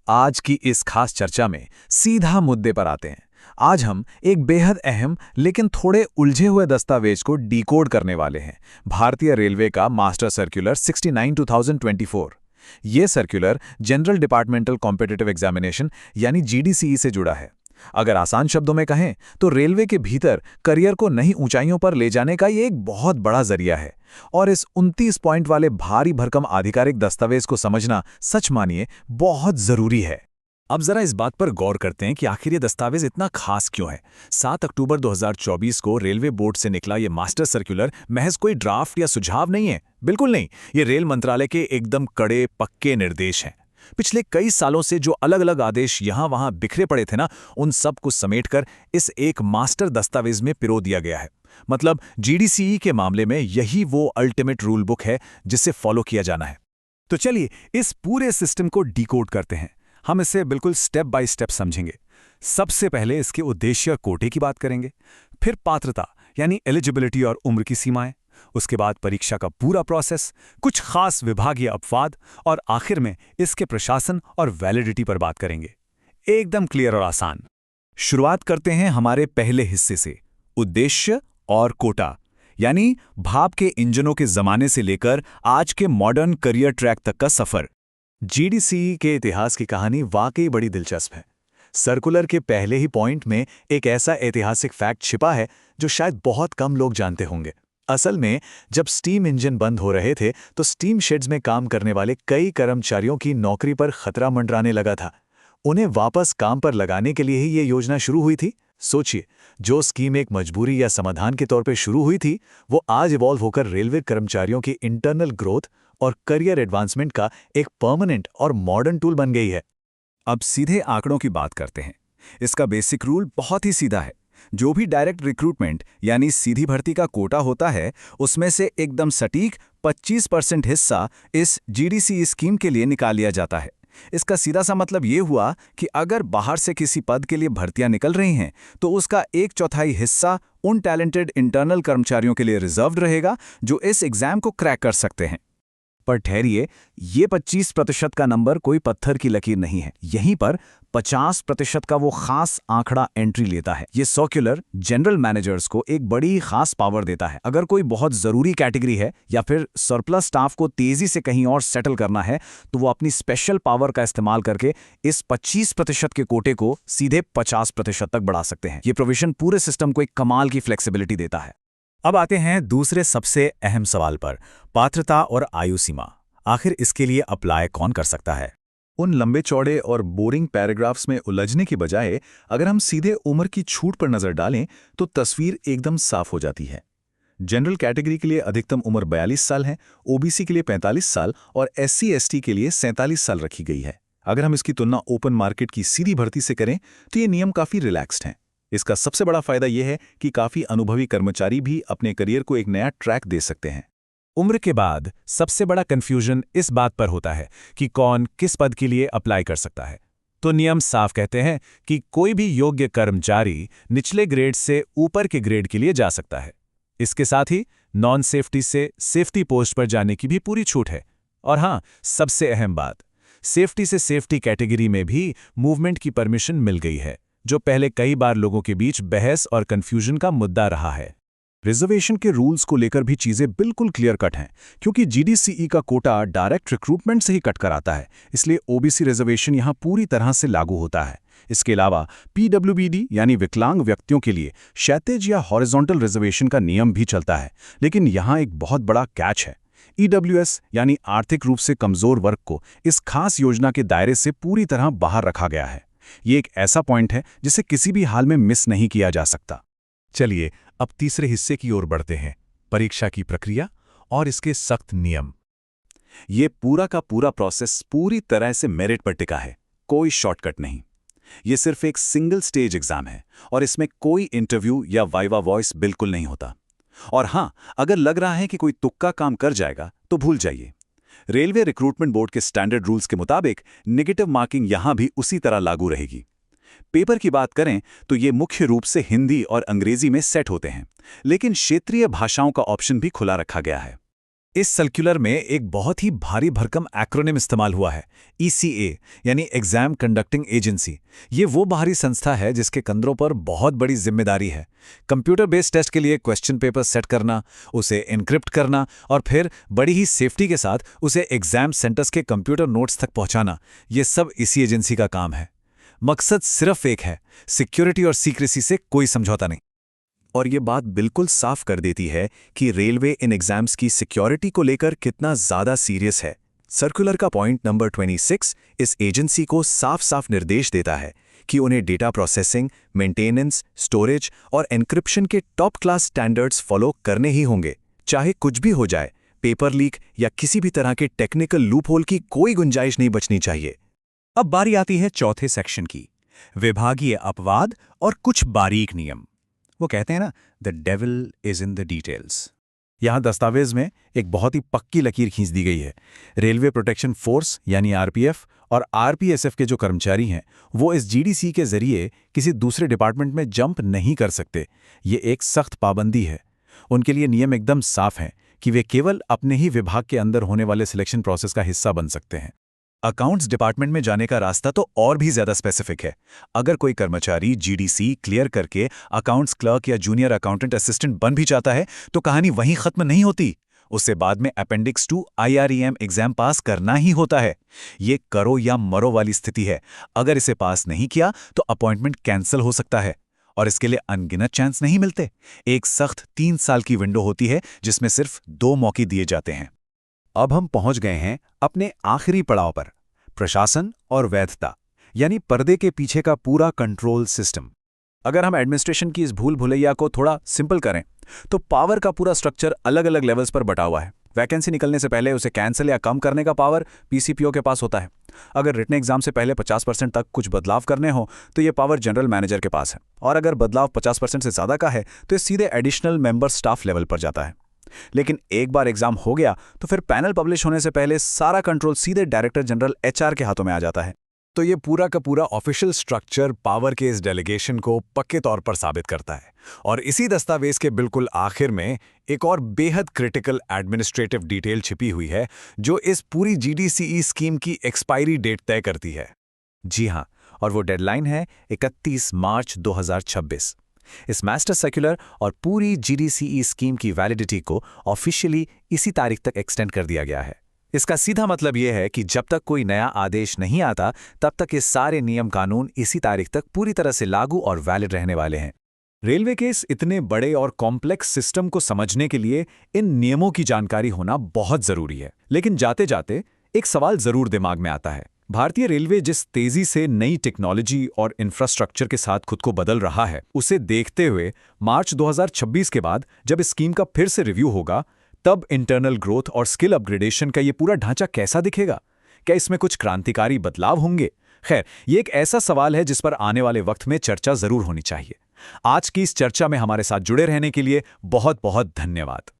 आज की इस खास चर्चा में सीधा मुद्दे पर आते हैं। आज हम एक बेहद अहम लेकिन थोड़े उलझे हुए दस्तावेज को डिकोड करने वाले हैं। भारतीय रेलवे का मास्टर सर्कुलर 69/2024। ये circular general departmental competitive examination यानी जीडीसीई से जुड़ा है। अगर आसान शब्दों में कहें तो रेलवे के भीतर करियर को नई ऊंचाइयों पर ले जाने का ये एक बहुत बड़ा जरिया है। और इस 29 पॉइंट वाले भारी भरकम आधिकारिक दस्तावेज को समझना सच मानिए बहुत जरूरी है। अब जरा इस बात पर गौर करते हैं कि आखिर ये दस्तावेज इतना खास क्यों है। 7 अक्टूबर 2024 को रेलवे बोर्ड से निकला ये मास्टर सर्कुलर महज कोई ड्राफ्ट या सुझाव नहीं है, बिल्कुल नहीं। ये रेल मंत्रालय के एकदम कड़े पक्के निर्देश हैं। पिछले कई सालों से जो अलग अलग आदेश यहां वहां बिखरे पड़े थे ना, उन सब को समेटकर इस एक मास्टर दस्तावेज में पिरो दिया गया है। मतलब जीडीसीई के मामले में यही वो अल्टीमेट रूल बुक है जिसे फॉलो किया जाना है। तो चलिए इस पूरे सिस्टम को डिकोड करते हैं। हम इसे बिल्कुल स्टेप बाय स्टेप समझेंगे। सबसे पहले इसके उद्देश्य और कोटे की बात करेंगे, फिर पात्रता यानी एलिजिबिलिटी और उम्र की सीमाएं, उसके बाद परीक्षा का पूरा प्रोसेस, कुछ खास विभागीय अपवाद और आखिर में इसके प्रशासन और वैलिडिटी पर बात करेंगे। एकदम क्लियर और आसान। शुरुआत करते हैं हमारे पहले हिस्से से, उद्देश्य और कोटा, यानी भाप के इंजनों के जमाने से लेकर आज के मॉडर्न करियर ट्रैक तक का सफर। जीडीसीई के इतिहास की कहानी वाकई बड़ी दिलचस्प है। सर्कुलर के पहले ही पॉइंट में एक ऐसा ऐतिहासिक फैक्ट छिपा है जो शायद बहुत कम लोग जानते होंगे। असल में जब स्टीम इंजन बंद हो रहे थे तो स्टीम शेड्स में काम करने वाले कई कर्मचारियों की नौकरी पर खतरा मंडराने लगा था। उन्हें वापस काम पर लगाने के लिए ही ये योजना शुरू हुई थी। सोचिए, जो स्कीम एक मजबूरी या समाधान के तौर पे शुरू हुई थी, वो आज इवॉल्व होकर रेलवे कर्मचारियों की इंटरनल ग्रोथ और करियर एडवांसमेंट का एक परमानेंट और मॉडर्न टूल बन गई है। अब सीधे आंकड़ों की बात करते हैं। इसका बेसिक रूल बहुत ही सीधा है। जो भी डायरेक्ट रिक्रूटमेंट यानी सीधी भर्ती का कोटा होता है, उसमें से एकदम सटीक 25% हिस्सा इस जीडीसी स्कीम के लिए निकाल लिया जाता है। इसका सीधा सा मतलब ये हुआ कि अगर बाहर से किसी पद के लिए भर्तियां निकल रही हैं, तो उसका 1/4 हिस्सा उन टैलेंटेड इंटरनल कर्मचारियोयों के लिए रिजर्व्ड रहेगा जो इस एग्जाम को क्रैक कर सकते हैं। पर ठहरिए, ये 25% का नंबर कोई पत्थर की लकीर नहीं है। यहीं पर 50% का वो खास आंकड़ा एंट्री लेता है। ये सर्कुलर जनरल मैनेजर्स को एक बड़ी खास पावर देता है। अगर कोई बहुत ज़रूरी कैटेगरी है या फिर सरप्लस स्टाफ को तेज़ी से कहीं और सेटल करना है, तो वो अपनी स्पेशल पावर का इस्तेमाल करके इस 25% के कोटे को सीधे 50% तक बढ़ा सकते हैं। ये प्रोविजन पूरे सिस्टम को एक कमाल की फ्लेक्सिबिलिटी देता है। अब आते हैं दूसरे सबसे अहम सवाल पर, पात्रता और आयु सीमा। आखिर इसके लिए अप्लाई कौन कर सकता है? उन लंबे चौड़े और बोरिंग पैराग्राफ्स में उलझने की बजाय अगर हम सीधे उम्र की छूट पर नजर डालें तो तस्वीर एकदम साफ हो जाती है। जनरल कैटेगरी के लिए अधिकतम उम्र 42 साल है, ओबीसी के लिए 45 साल और एससी एसटी के लिए 47 साल रखी गई है। अगर हम इसकी तुलना ओपन मार्केट की सीधी भर्ती से करें तो ये नियम काफी रिलैक्स्ड हैं। इसका सबसे बड़ा फायदा यह है कि काफी अनुभवी कर्मचारी भी अपने करियर को एक नया ट्रैक दे सकते हैं। उम्र के बाद सबसे बड़ा कंफ्यूजन इस बात पर होता है कि कौन किस पद के लिए अप्लाई कर सकता है। तो नियम साफ कहते हैं कि कोई भी योग्य कर्मचारी निचले ग्रेड से ऊपर के ग्रेड के लिए जा सकता है। इसके साथ ही नॉन सेफ्टी से सेफ्टी पोस्ट पर जाने की भी पूरी छूट है। और हां, सबसे अहम बात, सेफ्टी से सेफ्टी कैटेगरी में भी मूवमेंट की परमिशन मिल गई है, जो पहले कई बार लोगों के बीच बहस और कंफ्यूजन का मुद्दा रहा है। रिजर्वेशन के रूल्स को लेकर भी चीजें बिल्कुल क्लियर कट हैं, क्योंकि जीडीसीई का कोटा डायरेक्ट रिक्रूटमेंट से ही कट कर आता है, इसलिए ओबीसी रिजर्वेशन यहां पूरी तरह से लागू होता है। इसके अलावा पीडब्ल्यूबीडी यानी विकलांग व्यक्तियों के लिए क्षैतिज या हॉरिजॉन्टल रिजर्वेशन का नियम भी चलता है, लेकिन यहां एक बहुत बड़ा कैच है। ईडब्ल्यूएस यानी आर्थिक रूप से कमजोर वर्ग को इस खास योजना के दायरे से पूरी तरह बाहर रखा गया है। ये एक ऐसा पॉइंट है जिसे किसी भी हाल में मिस नहीं किया जा सकता। चलिए अब तीसरे हिस्से की ओर बढ़ते हैं, परीक्षा की प्रक्रिया और इसके सख्त नियम। ये पूरा का पूरा प्रोसेस पूरी तरह से मेरिट पर टिका है, कोई शॉर्टकट नहीं। ये सिर्फ एक सिंगल स्टेज एग्जाम है और इसमें कोई इंटरव्यू या वाइवा वॉइस बिल्कुल नहीं होता। और हां, अगर लग रहा है कि कोई तुक्का काम कर जाएगा तो भूल जाइए। रेलवे रिक्रूटमेंट बोर्ड के स्टैंडर्ड रूल्स के मुताबिक नेगेटिव मार्किंग यहां भी उसी तरह लागू रहेगी। पेपर की बात करें तो ये मुख्य रूप से हिंदी और अंग्रेजी में सेट होते हैं, लेकिन क्षेत्रीय भाषाओं का ऑप्शन भी खुला रखा गया है। इस सर्कुलर में एक बहुत ही भारी भरकम एक्रोनिम इस्तेमाल हुआ है, ECA, यानी एग्जाम कंडक्टिंग एजेंसी। ये वो बाहरी संस्था है जिसके कंधों पर बहुत बड़ी जिम्मेदारी है। कंप्यूटर बेस्ड टेस्ट के लिए क्वेश्चन पेपर सेट करना, उसे एन्क्रिप्ट करना और फिर बड़ी ही सेफ्टी के साथ उसे एग्जाम सेंटर्स के कंप्यूटर नोट्स तक पहुंचाना, ये सब इसी एजेंसी का काम है। मकसद सिर्फ एक है, सिक्योरिटी और सीक्रेसी से कोई समझौता नहीं। और ये बात बिल्कुल साफ कर देती है कि रेलवे इन एग्जाम्स की सिक्योरिटी को लेकर कितना ज़्यादा सीरियस है। सर्कुलर का पॉइंट नंबर 26 इस एजेंसी को साफ साफ निर्देश देता है कि उन्हें डेटा प्रोसेसिंग, मेंटेनेंस, स्टोरेज और एन्क्रिप्शन के टॉप क्लास स्टैंडर्ड्स फॉलो करने ही होंगे, चाहे कुछ भी हो जाए। पेपर लीक या किसी भी तरह के टेक्निकल लूपहोल की कोई गुंजाइश नहीं बचनी चाहिए। अब बारी आती है चौथे सेक्शन की, विभागीय अपवाद और कुछ बारीक नियम। वो कहते हैं ना, the devil is in the details. यहाँ दस्तावेज में एक बहुत ही पक्की लकीर खींच दी गई है। रेलवे प्रोटेक्शन फोर्स यानी आरपीएफ और आरपीएसएफ के जो कर्मचारी हैं, वो इस जीडीसी के जरिए किसी दूसरे डिपार्टमेंट में जंप नहीं कर सकते। ये एक सख्त पाबंदी है। उनके लिए नियम एकदम साफ हैं कि वे केवल अपने ही विभाग के अंदर होने वाले सिलेक्शन प्रोसेस का हिस्सा बन सकते हैं। अकाउंट्स डिपार्टमेंट में जाने का रास्ता तो और भी ज्यादा स्पेसिफिक है। अगर कोई कर्मचारी जीडीसी क्लियर करके अकाउंट्स क्लर्क या जूनियर अकाउंटेंट असिस्टेंट बन भी जाता है तो कहानी वहीं खत्म नहीं होती। उसे बाद में अपेंडिक्स 2 IREM एग्जाम पास करना ही होता है। ये करो या मरो वाली स्थिति है। अगर इसे पास नहीं किया तो अपॉइंटमेंट कैंसिल हो सकता है और इसके लिए अनगिनत चांस नहीं मिलते। एक सख्त 3 साल की विंडो होती है जिसमें सिर्फ 2 मौके दिए जाते हैं। अब हम पहुंच गए हैं अपने आखिरी पड़ाव पर, प्रशासन और वैधता, यानी पर्दे के पीछे का पूरा कंट्रोल सिस्टम। अगर हम एडमिनिस्ट्रेशन की इस भूल भुलैया को थोड़ा सिंपल करें तो पावर का पूरा स्ट्रक्चर अलग अलग लेवल्स पर बटा हुआ है। वैकेंसी निकलने से पहले उसे कैंसिल या कम करने का पावर पीसीपीओ के पास होता है। अगर रिटन एग्जाम से पहले 50% तक कुछ बदलाव करने हो तो ये पावर जनरल मैनेजर के पास है, और अगर बदलाव 50% से ज़्यादा का है तो ये सीधे एडिशनल मेंबर स्टाफ लेवल पर जाता है। लेकिन एक बार एग्जाम हो गया तो फिर पैनल पब्लिश होने से पहले सारा कंट्रोल सीधे डायरेक्टर जनरल HR के हाथों में आ जाता है। तो ये पूरा का पूरा ऑफिशियल स्ट्रक्चर पावर के इस डेलीगेशन को पक्के तौर पर साबित करता है। और इसी दस्तावेज के बिल्कुल आखिर में एक और बेहद क्रिटिकल एडमिनिस्ट्रेटिव डिटेल छिपी हुई है जो इस पूरी GDCE स्कीम की एक्सपायरी डेट तय करती है। जी हाँ, और वो डेडलाइन है 31 मार्च 2026। इस मास्टर सर्कुलर और पूरी GDCE स्कीम की वैलिडिटी को ऑफिशियली इसी तारीख तक एक्सटेंड कर दिया गया है। इसका सीधा मतलब यह है कि जब तक कोई नया आदेश नहीं आता तब तक ये सारे नियम कानून इसी तारीख तक पूरी तरह से लागू और वैलिड रहने वाले हैं। रेलवे के इस इतने बड़े और कॉम्प्लेक्स सिस्टम को समझने के लिए इन नियमों की जानकारी होना बहुत जरूरी है। लेकिन जाते जाते एक सवाल जरूर दिमाग में आता है। भारतीय रेलवे जिस तेजी से नई टेक्नोलॉजी और इंफ्रास्ट्रक्चर के साथ खुद को बदल रहा है, उसे देखते हुए मार्च 2026 के बाद जब इस स्कीम का फिर से रिव्यू होगा, तब इंटरनल ग्रोथ और स्किल अपग्रेडेशन का ये पूरा ढांचा कैसा दिखेगा? क्या इसमें कुछ क्रांतिकारी बदलाव होंगे? खैर, ये एक ऐसा सवाल है जिस पर आने वाले वक्त में चर्चा जरूर होनी चाहिए। आज की इस चर्चा में हमारे साथ जुड़े रहने के लिए बहुत बहुत धन्यवाद।